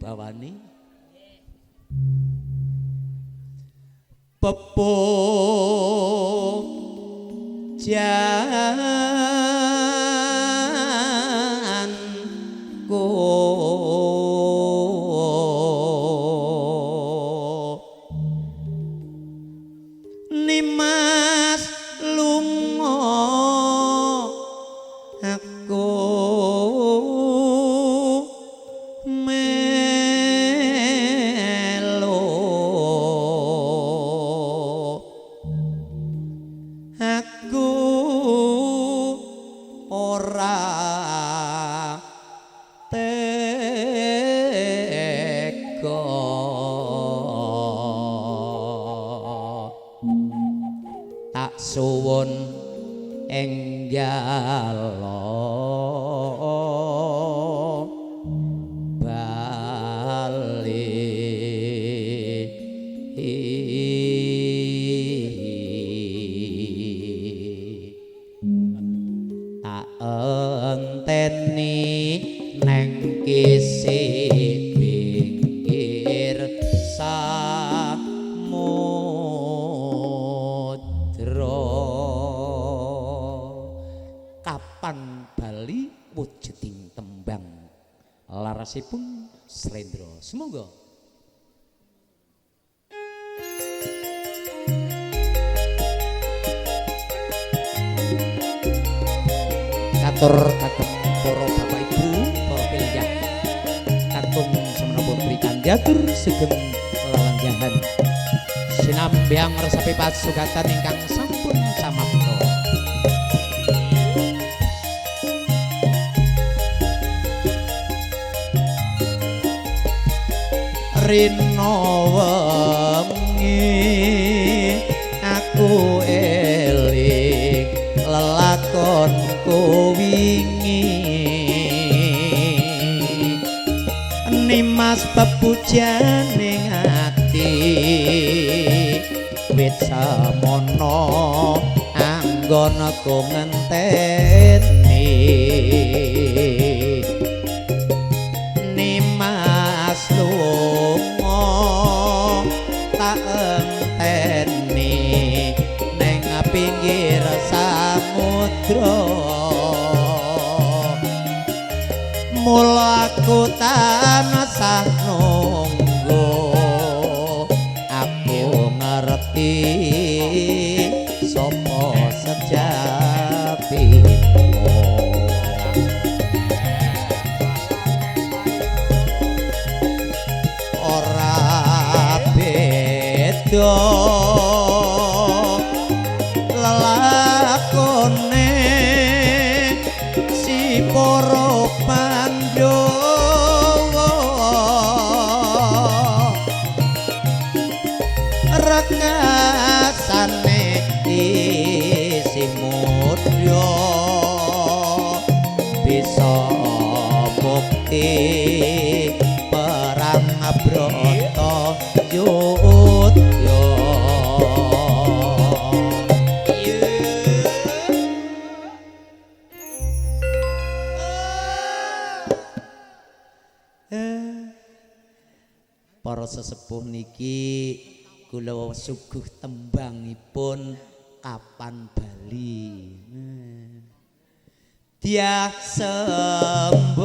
bawani pepung janku nimas lunga aku melo aku ora tega tak suwun enggalo tak enteni neng kisi pinggir samudra kapan bali wujuding tembang larasipun Slendra semoga katur kagem para bapak ibu para pilajah katung semenapa berikan diatur sugeng lelanggahan sinambyang resapi pasugatan ingkang sampun samapta rina wengi aku eling lelakonku wingi nimas pepujan ning ati wit samono anggonku ngenteni nimas lunga tak enteni ning pinggir samudra mula aku tansah nunggu aku ngerti sapa sejatimu ora beda lelakone si para Pandhawa rekasane isi mudha bisa bukti perang Brata Yudha para sesepuh niki kula suguh tembangipun kapan bali Dyah Sembadra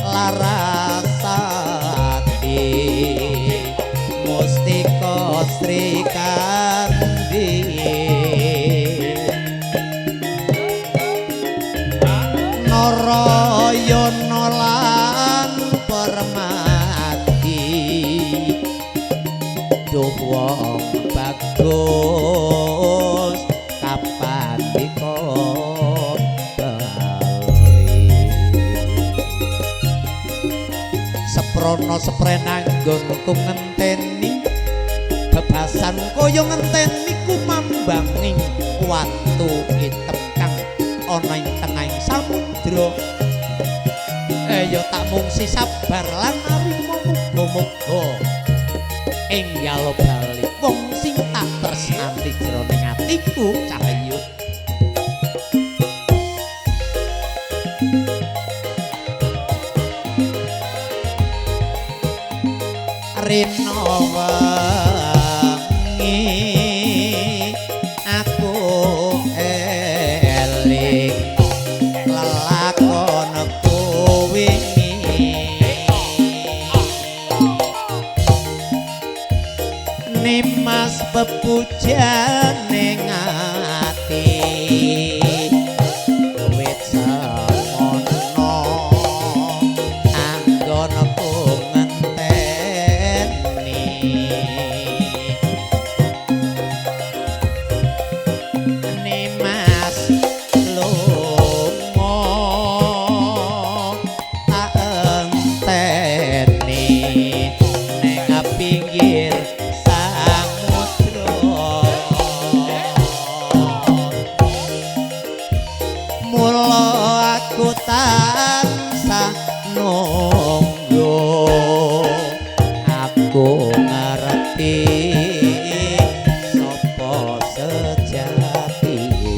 Larasati Mustika Sri Kandi Narayana lan Permati duh wong bagus kapan dika bali seprono seprenanggonku ngenteni bebasan kaya ngenteni kumambanging watu item kang ana ing tengahing samudra ya tak mungsi sabar lan arimo muga-muga enggal bali wong sing tak tresnani jroning atiku Cahayu wengi aku eling lelakonku wingi nimas bepujan ning ati wit samono anggonku ngenteni nimas lunga tak enteni ning pinggir mula aku tansah nunggu aku ngerti sapa sejatimu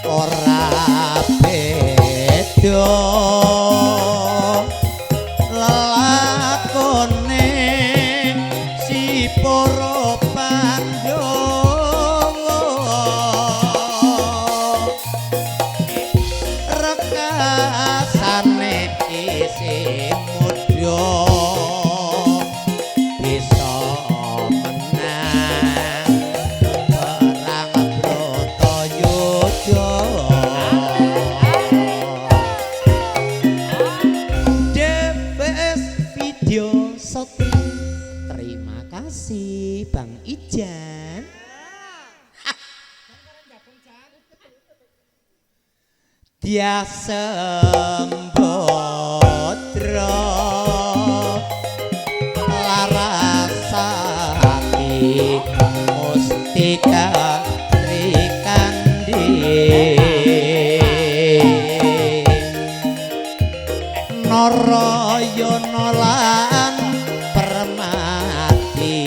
ora beda lelakone si para rekasane isi mudha bisa menang perang Bratayuda DBS Video Shooting. Terima kasih Bang Ijan. Dia Sembodra Larasati Mustika Trikandi Narayana lan Permati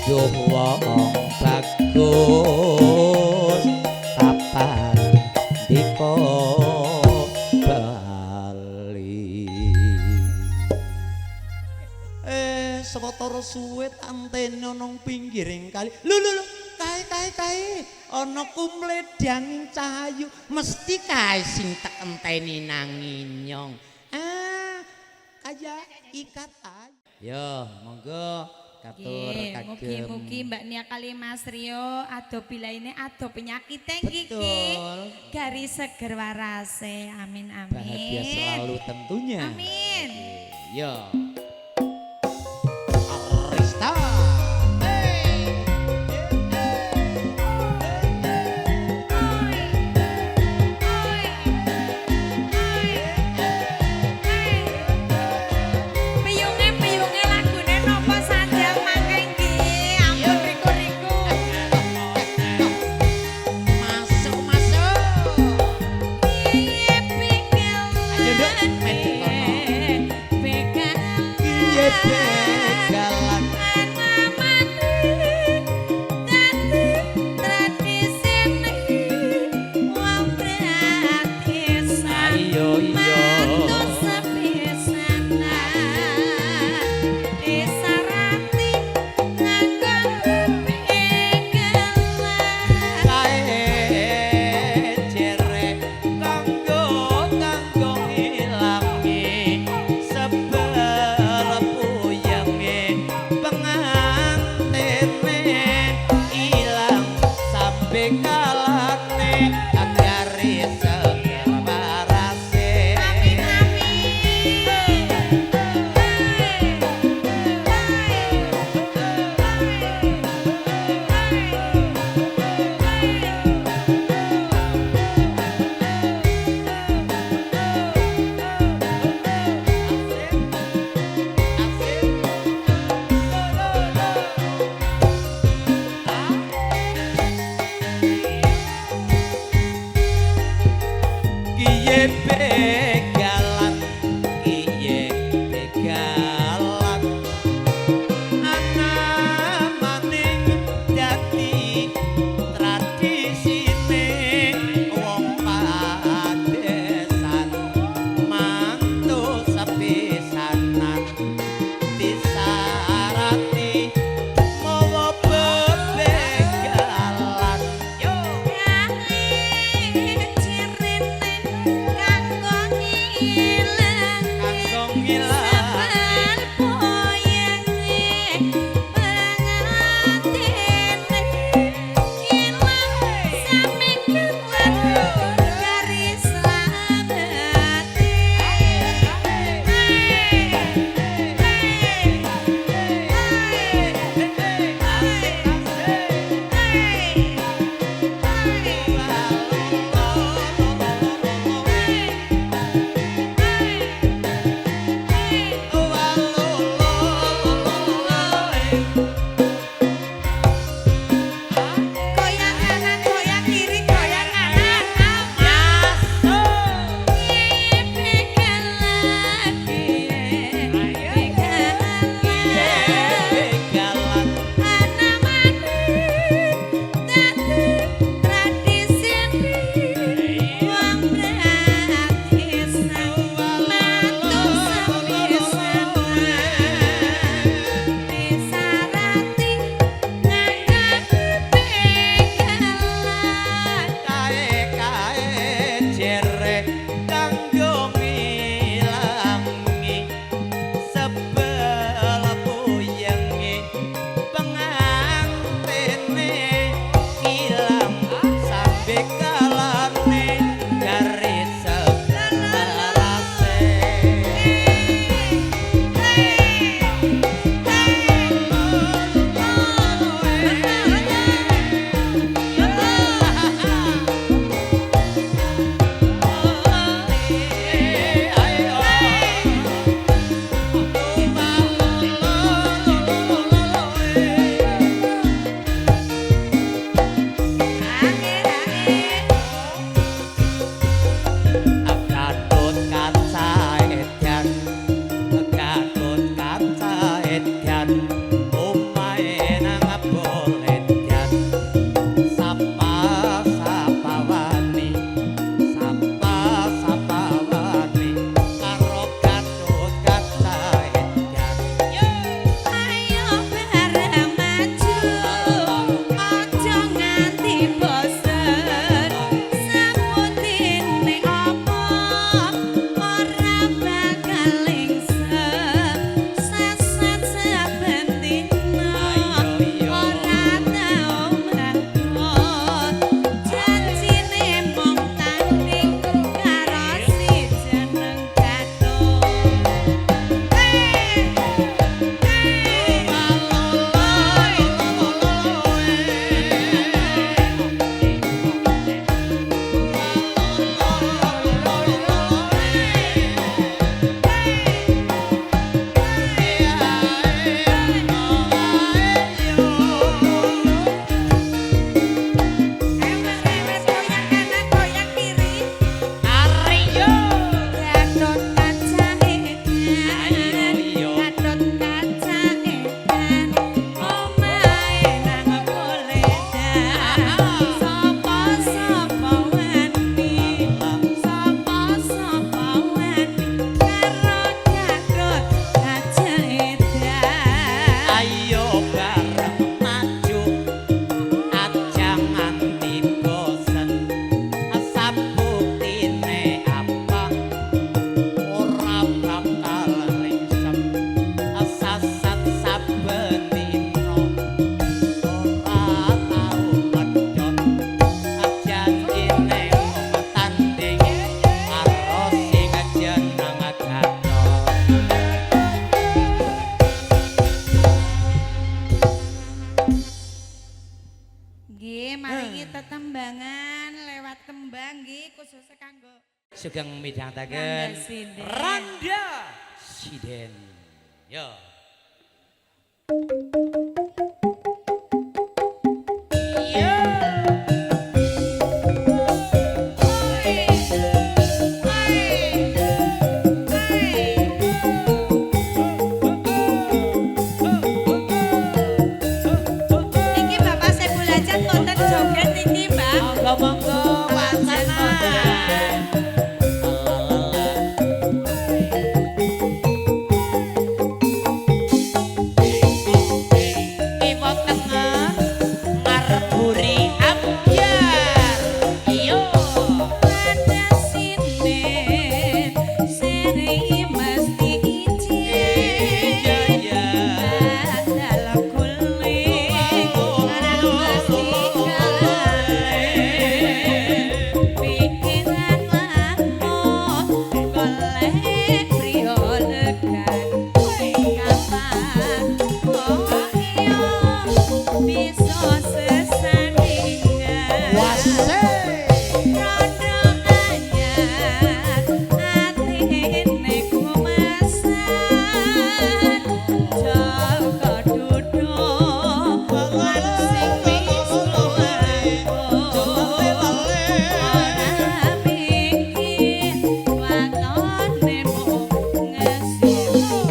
duh wong bagus tapan Diko Bali sewetara suwit antene nang pinggiring kali lho kae ana kumledang cahayu mesti kae sing tak enteni nang inyong kaya ikat aja yo monggo katur kagem mugi-mugi Mbak Nia kali Mas Rio ado bilaine ado penyakit iki garis seger warase amin amin bahagia selalu tentunya amin yo Arista sugeng midhangetaken Randa Sinden. Randa Sinden. Yo. Iki Bapak Sebulajat konten joget iki, Mbak. Monggo pancen Iwak tengah ngarep buri ambyar. Iyo. Randa Sinden, seri mesti ijin. Iya. Dalam kulit, orang mesti kalah. Pikiran lamun golek prio legan. Kapan kok iyo bisa sesandingan. Wase. Rondo anyar atine kumasan. Jaga duduk lan sing misuwur. Ora mikir watone mung ngesuk.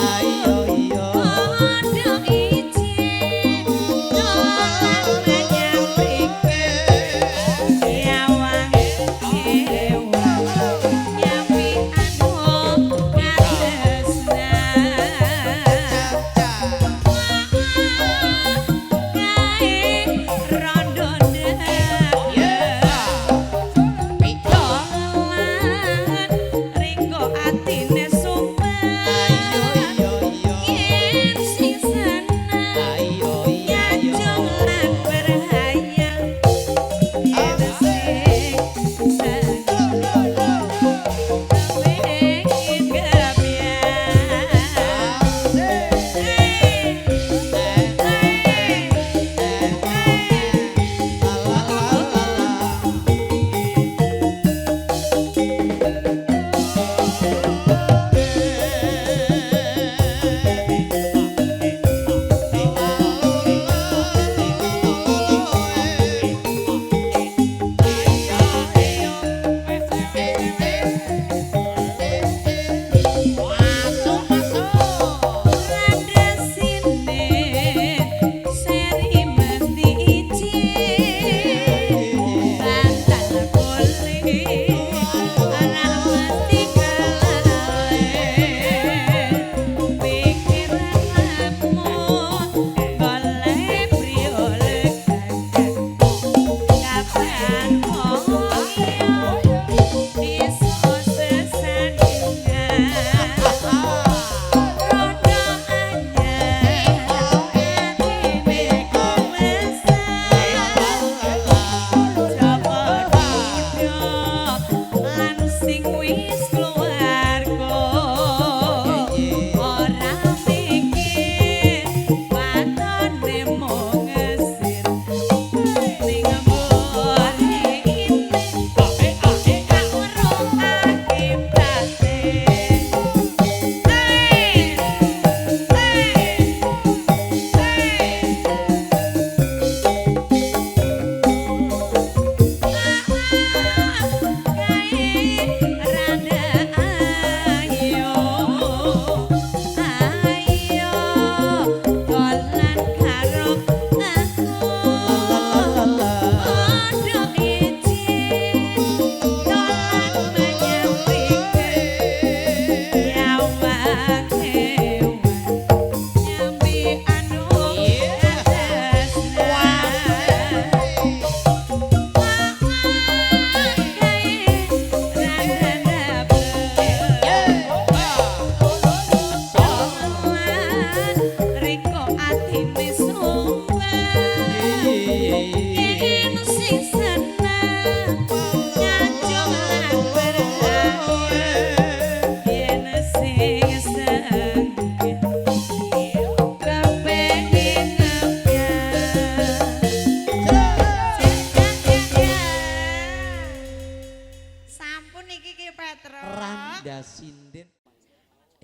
Ayo iyo. Ringo atine sumpah Iyo iyo. yen sing seneng Ayo iya yo. nyaculan berhayal yen sing seneng kepengin gebiar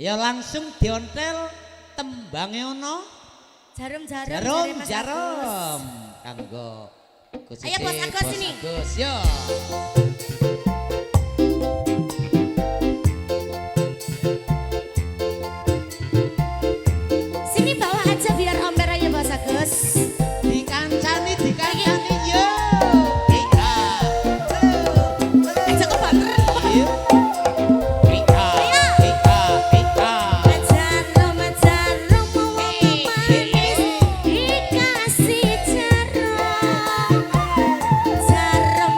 Ya langsung diontel tembange ono Jarum-jarum. jarum jare Mas jarum kanggo Gus Ayo, Bos Agus ini. Agus yo. Agus. Sini bawa aja biar omber aja Bos Agus. Dikancani yo. Iya. Aja kok banter. Iya. Iya. Iya. Jarum manis dikasih jarum. Jarum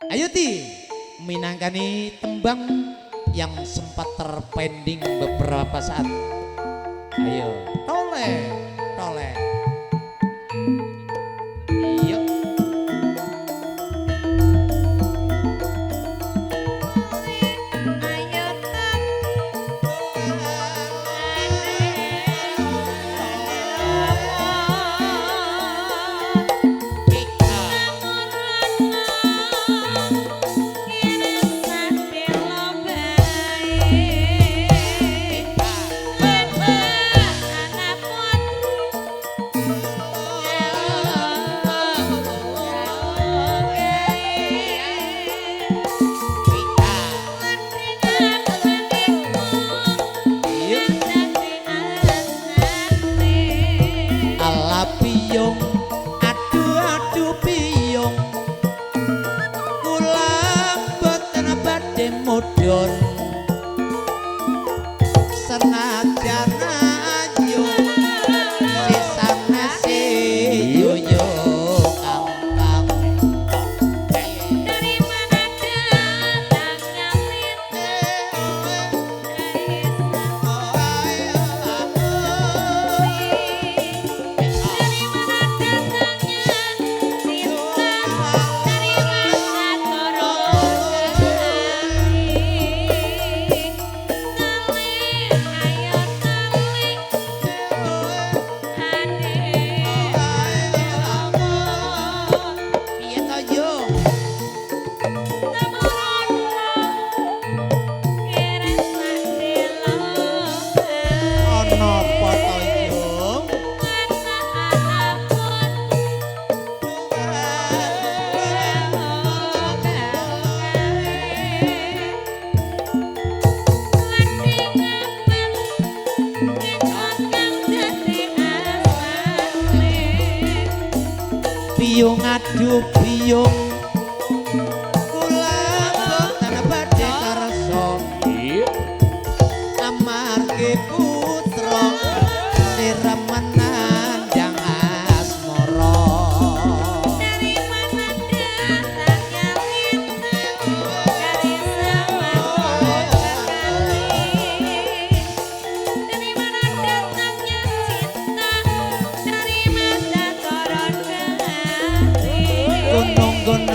Ayo Ti, minangkani tembang yang sempat terpending beberapa saat. Ayo, toleh, toleh. Iya. Mudun senajan ayu sisane si yoyo kang dari mana datangnya Biyung adu biyung kula boten badhe kersa amargi putra siremenan jang asmara dari mana datangnya lintang dari sawah dari mana datangnya cinta dari mata koron gunung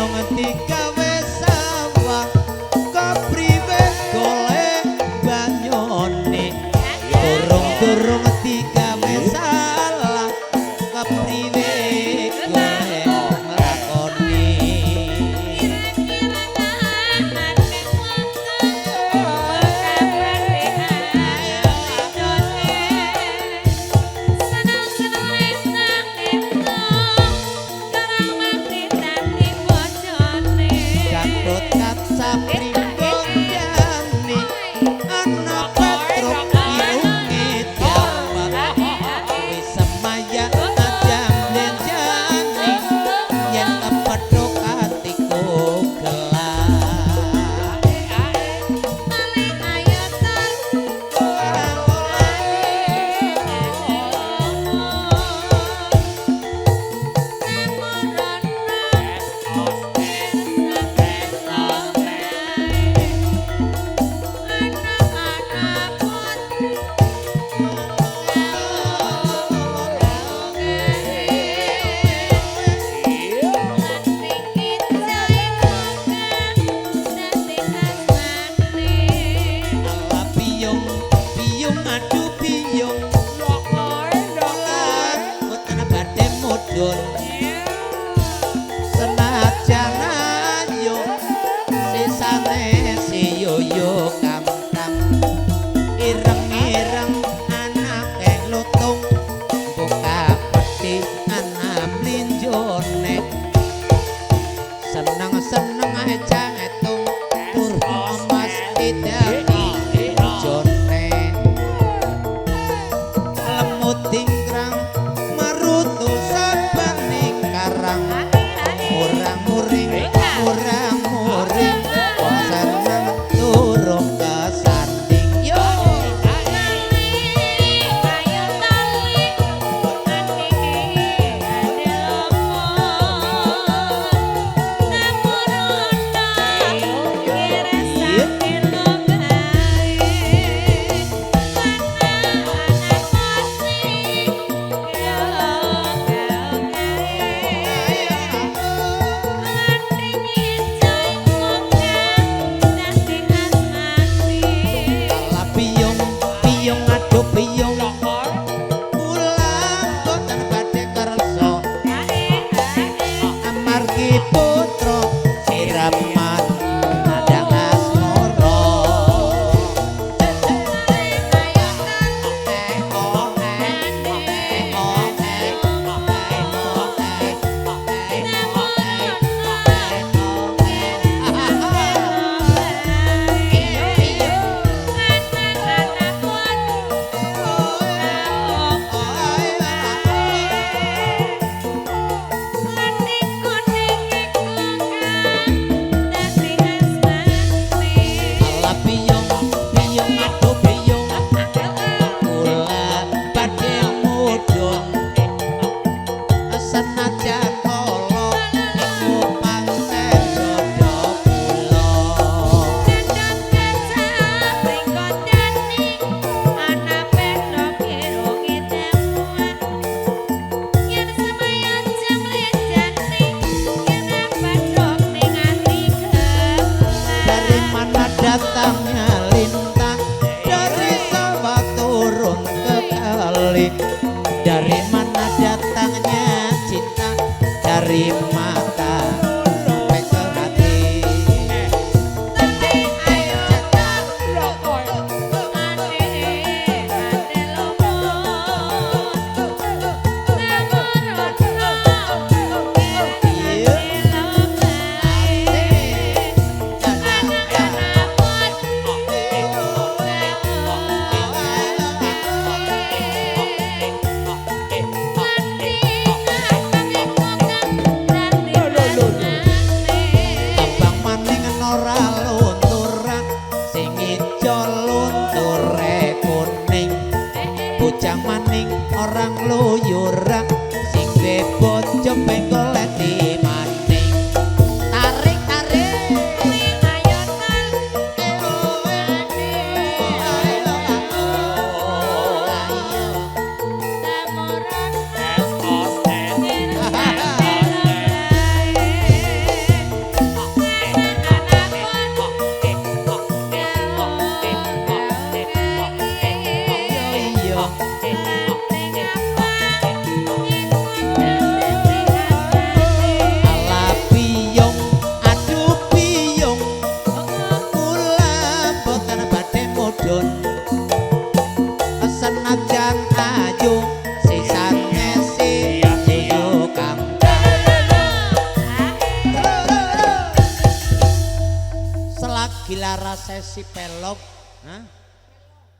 Gilara sesi pelok. Hah?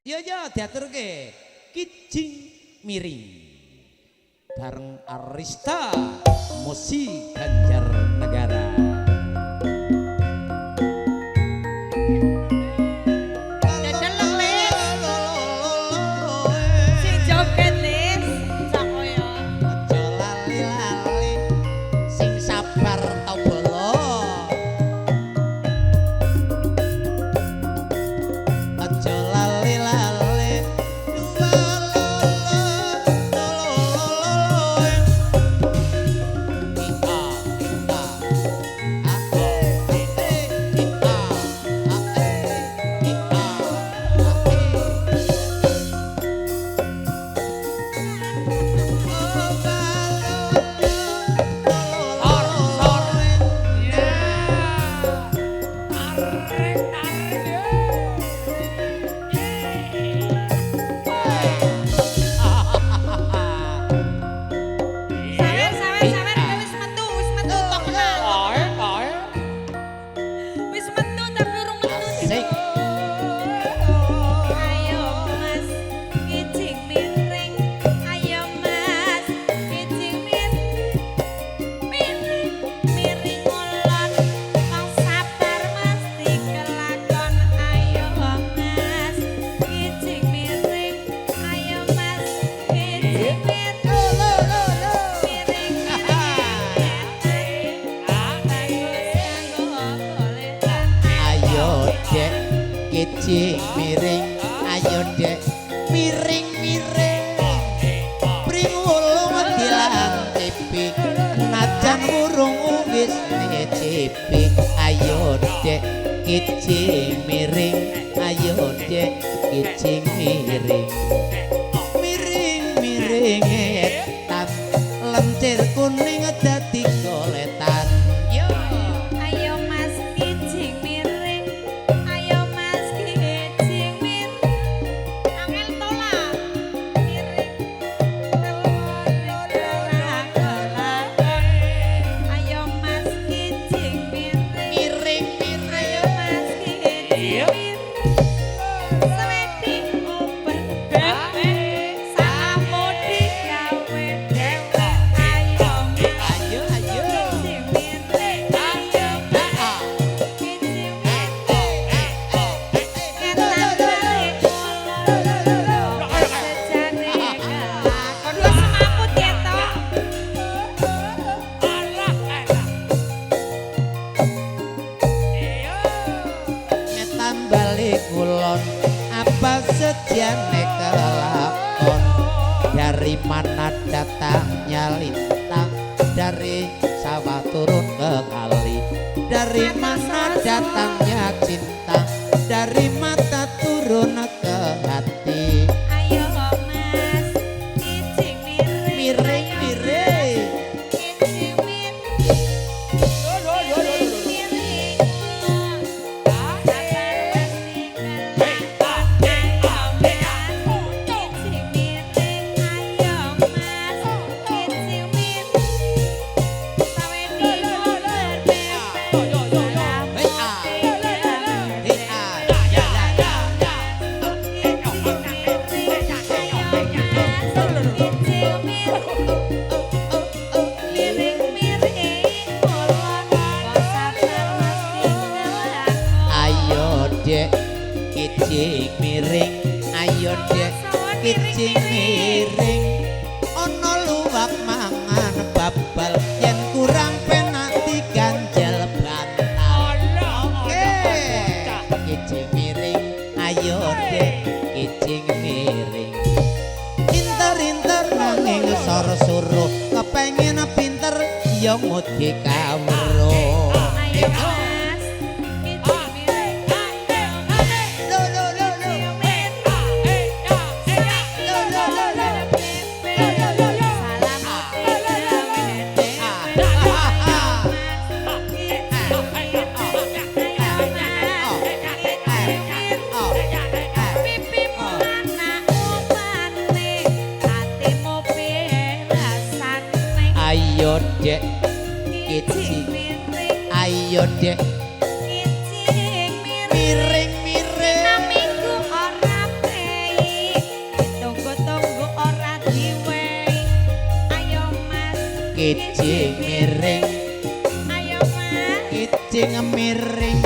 Ya diaturke. Kijing miring. Bareng Arista Musi Banjarnegara. Kijing miring, ayo dek miring-miring. Pringulung dilang tipi, najan burung wis ngecipi. Ayo dek kijing miring, ayo dek kijing miring. Miring-miring etan, lentir kuning dadi goletan. Apa sediane kelakon, dari mana datangnya lintang, dari sawah turun ke kali, dari mana datangnya cinta, dari mata turun ke hati. Ayo mas, kijing miring, miring-miring. kijing miring. Kijing miring, ayo dek kijing miring. Ono luwak mangan babal, yen kurang penak diganjel bantal. Oke, kijing miring, ayo dek kijing miring. Inter-inter nanging sor suruh, kepengin pinter ya mudi kawruh. Ayo mas, kijing miring. Ayo dek kijing, ayo dek miring-miring Minggu ora pei, tunggu-tunggu ora diwehi. Ayo Mas, kijing miring ayo Mas, kijing miring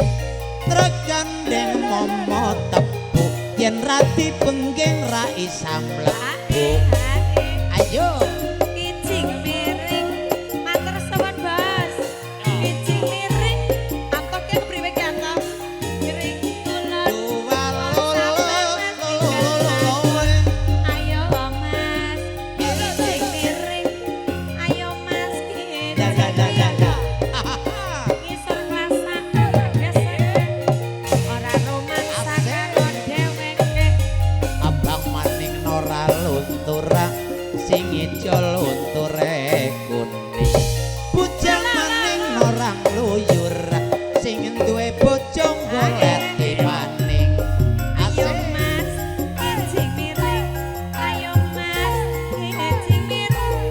truk gandeng momo tebu yen rati pengging ra isam lebu ayo kijing miring, matur suwun Bos. Kijing miring, antoknya kepriwe ki antok? Miring kulon. Ayo Mas, kijing miring. Ayo Mas, kijing miring. Ngisor rasakan gesekan, ora romansa karo dheweke. abang maning nora luntura sing ijo lunture kuning bujang maning norang luyur sing duwe bojong golek maning Ayo Mas, kijing miring. Ayo Mas, kijing miring.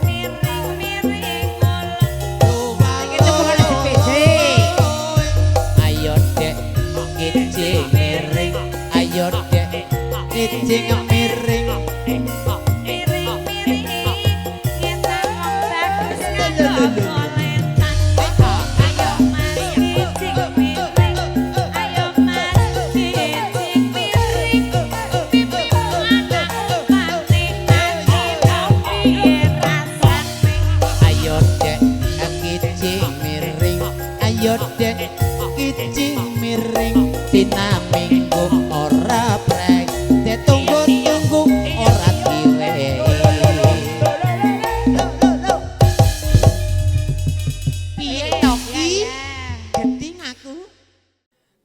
Miring-miring ngulon. ayo dek kijing miring ayo dek kijing miring Miring-miring, nyetak wong bagus nganggo koletan. Ayo Mas, kijing miring. Ayo Mas, kijing miring. Pipimu ana umpane, nangino piye rasane. ayo dek kijing miring ayo dek kijing miring dina minggu ora prek tunggu-tunggu ora diwehi piye toki geding aku.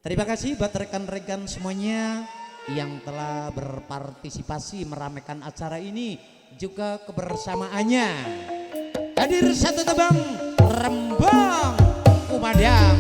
Terima kasih buat rekan-rekan semuanya yang telah berpartisipasi meramaikan acara ini juga kebersamaannya. Hadir satu tebang Rembang Kumandang.